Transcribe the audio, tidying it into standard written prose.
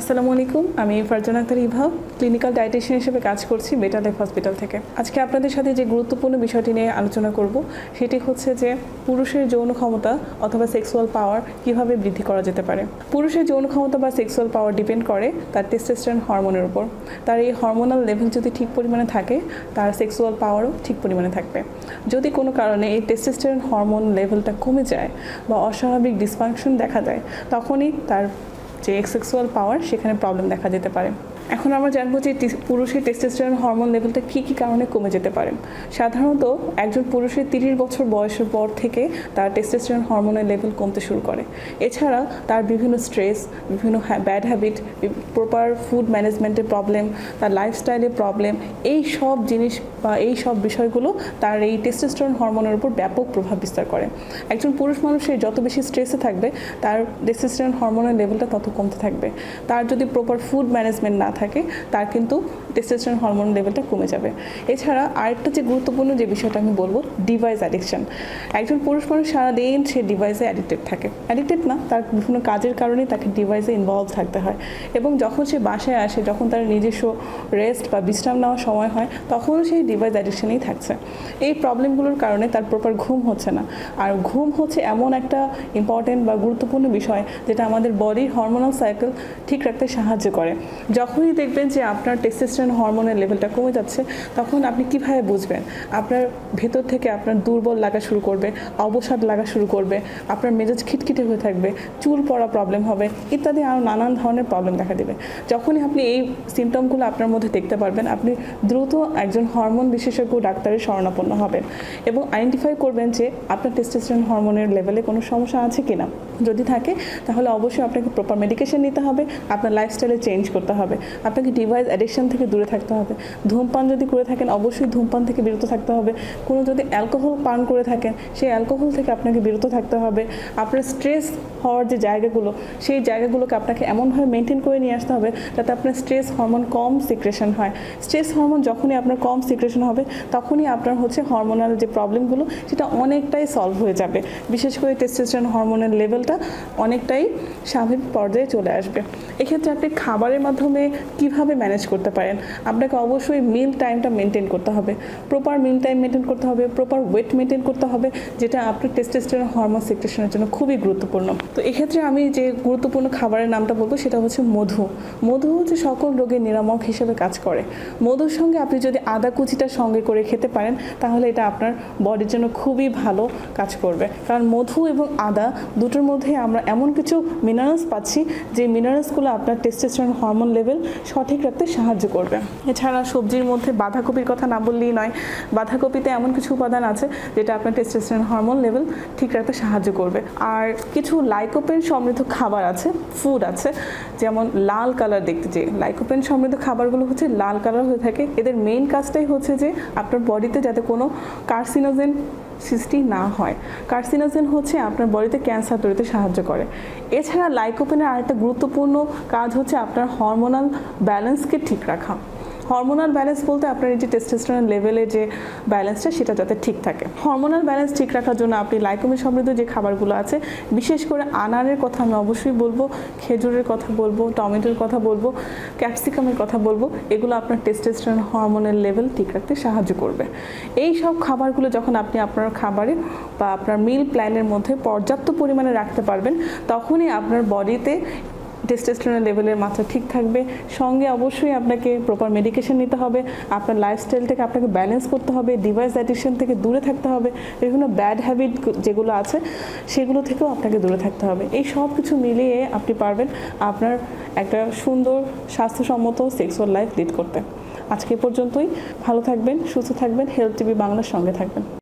আসসালামু আলাইকুম, আমি ফারজানা আক্তার ইভা, ক্লিনিক্যাল ডায়েটিশিয়ান হিসেবে কাজ করছি বেটার লাইফ হসপিটাল থেকে। আজকে আপনাদের সাথে যে গুরুত্বপূর্ণ বিষয়টি নিয়ে আলোচনা করব সেটি হচ্ছে যে পুরুষের যৌন ক্ষমতা অথবা সেক্সুয়াল পাওয়ার কিভাবে বৃদ্ধি করা যেতে পারে। পুরুষের যৌন ক্ষমতা বা সেক্সুয়াল পাওয়ার ডিপেন্ড করে তার টেস্টোস্টেরন হরমোনের উপর। তার এই হরমোনাল লেভেল যদি ঠিক পরিমাণে থাকে, তার সেক্সুয়াল পাওয়ারও ঠিক পরিমাণে থাকবে। যদি কোনো কারণে এই টেস্টোস্টেরন হরমোন লেভেলটা কমে যায় বা অস্বাভাবিক ডিসফাংশন দেখা যায়, তখনই তার যে সেক্সুয়াল পাওয়ার সেখানে প্রবলেম দেখা যেতে পারে। এখন আমরা জানবো যে পুরুষের টেস্টোস্টেরন হরমোন লেভেলটা কী কী কারণে কমে যেতে পারে। সাধারণত একজন পুরুষের 30 বছর বয়সের পর থেকে তার টেস্টোস্টেরন হরমোনের লেভেল কমতে শুরু করে। এছাড়া তার বিভিন্ন স্ট্রেস, বিভিন্ন ব্যাড হ্যাবিট, প্রপার ফুড ম্যানেজমেন্টের প্রবলেম, তার লাইফস্টাইলের প্রবলেম, এই সব জিনিস বা এই সব বিষয়গুলো তার এই টেস্টোস্টেরন হরমোনের উপর ব্যাপক প্রভাব বিস্তার করে। একজন পুরুষ মানুষের যত বেশি স্ট্রেসে থাকবে, তার টেস্টোস্টেরন হরমোনের লেভেলটা তত কমতে থাকবে। তার যদি প্রপার ফুড ম্যানেজমেন্ট না থাকে, তার কিন্তু টেস্টোস্টেরন হরমোন লেভেলটা কমে যাবে। এছাড়া আরেকটা যে গুরুত্বপূর্ণ যে বিষয়টা আমি বলবো, ডিভাইস অ্যাডিকশন। একজন পুরুষ মানুষ সারাদিন সে ডিভাইসে অ্যাডিক্টেড থাকে। অ্যাডিক্টেড না, তার বিভিন্ন কাজের কারণেই তাকে ডিভাইসে ইনভলভ থাকতে হয়। এবং যখন সে বাসায় আসে, যখন তার নিজস্ব রেস্ট বা বিশ্রাম নেওয়ার সময় হয়, তখনও সেই ডিভাইস অ্যাডিকশনেই থাকছে। এই প্রবলেমগুলোর কারণে তার প্রপার ঘুম হচ্ছে না। আর ঘুম হচ্ছে এমন একটা ইম্পর্টেন্ট বা গুরুত্বপূর্ণ বিষয় যেটা আমাদের বডির হরমোনাল সাইকেল ঠিক রাখতে সাহায্য করে। যখনই দেখবেন যে আপনার টেস্টোস্টেরন হরমোনের লেভেলটা কমে যাচ্ছে, তখন আপনি কিভাবে বুঝবেন? আপনার ভেতর থেকে আপনার দুর্বল লাগা শুরু করবে, অবসাদ লাগা শুরু করবে, আপনার মেজাজ খিটখিটে হয়ে থাকবে, চুল পড়া প্রবলেম হবে, ইত্যাদি আরও নানান ধরনের প্রবলেম দেখা দেবে। যখনই আপনি এই সিমটমগুলো আপনার মধ্যে দেখতে পারবেন, আপনি দ্রুত একজন হরমোন বিশেষজ্ঞ ডাক্তারের শরণাপন্ন হবেন এবং আইডেন্টিফাই করবেন যে আপনার টেস্টোস্টেরন হরমোনের লেভেলে কোনো সমস্যা আছে কিনা। যদি থাকে, তাহলে অবশ্যই আপনাকে প্রপার মেডিকেশন নিতে হবে, আপনার লাইফস্টাইলে চেঞ্জ করতে হবে, আপনাকে ডিভাইস অ্যাডিকশন থেকে দূরে থাকতে হবে। ধূমপান যদি করে থাকেন, অবশ্যই ধূমপান থেকে বিরত থাকতে হবে। কোনো যদি অ্যালকোহল পান করে থাকেন, সেই অ্যালকোহল থেকে আপনাকে বিরত থাকতে হবে। আপনার স্ট্রেস হওয়ার যে জায়গাগুলো, সেই জায়গাগুলোকে আপনাকে এমনভাবে মেনটেন করে নিয়ে আসতে হবে যাতে আপনার স্ট্রেস হরমোন কম সিক্রেশন হয়। স্ট্রেস হরমোন যখনই আপনার কম সিক্রেশন হবে, তখনই আপনার হরমোনাল যে প্রবলেমগুলো সেটা অনেকটাই সলভ হয়ে যাবে। বিশেষ করে টেস্টোস্টেরন হরমোনের লেভেলটা অনেকটাই স্বাভাবিক পর্যায়ে চলে আসবে। এক্ষেত্রে আপনি খাবারের মাধ্যমে কিভাবে ম্যানেজ করতে পারেন? আপনাকে অবশ্যই মিল টাইমটা মেনটেন করতে হবে, প্রপার মিল টাইম মেনটেন করতে হবে, প্রপার ওয়েট মেনটেন করতে হবে, যেটা আপনার টেস্টোস্টেরন হরমোন সিক্রেশনের জন্য খুবই গুরুত্বপূর্ণ। তো এক্ষেত্রে আমি যে গুরুত্বপূর্ণ খাবারের নামটা বলবো সেটা হচ্ছে মধু। মধু হচ্ছে সকল রোগের নিরামক হিসেবে কাজ করে। মধুর সঙ্গে আপনি যদি আদা কুচিটা সঙ্গে করে খেতে পারেন, তাহলে এটা আপনার বডির জন্য খুবই ভালো কাজ করবে। কারণ মধু এবং আদা দুটোর মধ্যে আমরা এমন কিছু মিনারেলস পাচ্ছি যে মিনারেলসগুলো আপনার টেস্টোস্টেরন হরমোন লেভেল সঠিক রাখতে সাহায্য করবে। এছাড়া সবজির মধ্যে বাঁধাকপির কথা না বললেই নয়। বাঁধাকপিতে এমন কিছু উপাদান আছে যেটা আপনার টেস্টোস্টেরন হরমোন লেভেল ঠিক রাখতে সাহায্য করবে। আর কিছু লাইকোপেন সমৃদ্ধ খাবার আছে, ফুড আছে, যেমন লাল কালার দেখতে, যে লাইকোপেন সমৃদ্ধ খাবারগুলো হচ্ছে লাল কালার হয়ে থাকে। এদের মেইন কাজটাই হচ্ছে যে আপনার বডিতে যাতে কোনো কার্সিনোজেন সৃষ্টি না হয়। কার্সিনোজেন হচ্ছে আপনার বডিতে ক্যান্সার তৈরিতে সাহায্য করে। এছাড়া লাইকোপেনের আরেকটা গুরুত্বপূর্ণ কাজ হচ্ছে আপনার হরমোনাল ব্যালেন্সকে ঠিক রাখা। হরমোনাল ব্যালেন্স বলতে আপনার এই যে টেস্টোস্টেরন লেভেলে যে ব্যালেন্সটা, সেটা যাতে ঠিক থাকে। হরমোনাল ব্যালেন্স ঠিক রাখার জন্য আপনি লাইকোপেন সমৃদ্ধ যে খাবারগুলো আছে, বিশেষ করে আনারের কথা আমি অবশ্যই বলবো, খেজুরের কথা বলবো, টমেটোর কথা বলবো, ক্যাপসিকামের কথা বলবো। এগুলো আপনার টেস্টোস্টেরন হরমোনের লেভেল ঠিক রাখতে সাহায্য করবে। এই সব খাবারগুলো যখন আপনি আপনার খাবারে বা আপনার মিল প্ল্যানের মধ্যে পর্যাপ্ত পরিমাণে রাখতে পারবেন, তখনই আপনার বডিতে টেস্টোস্টেরন লেভেলের মাত্রা ঠিক থাকবে। সঙ্গে অবশ্যই আপনাকে প্রপার মেডিকেশন নিতে হবে, আপনার লাইফস্টাইল থেকে আপনাকে ব্যালেন্স করতে হবে, ডিভাইস অ্যাডিকশন থেকে দূরে থাকতে হবে, বিভিন্ন ব্যাড হ্যাবিট যেগুলো আছে সেগুলো থেকেও আপনাকে দূরে থাকতে হবে। এই সব কিছু মিলিয়ে আপনি পারবেন আপনার একটা সুন্দর স্বাস্থ্যসম্মত সেক্সুয়াল লাইফ লিড করতে। আজকে পর্যন্তই। ভালো থাকবেন, সুস্থ থাকবেন, হেলথ টিভি বাংলার সঙ্গে থাকবেন।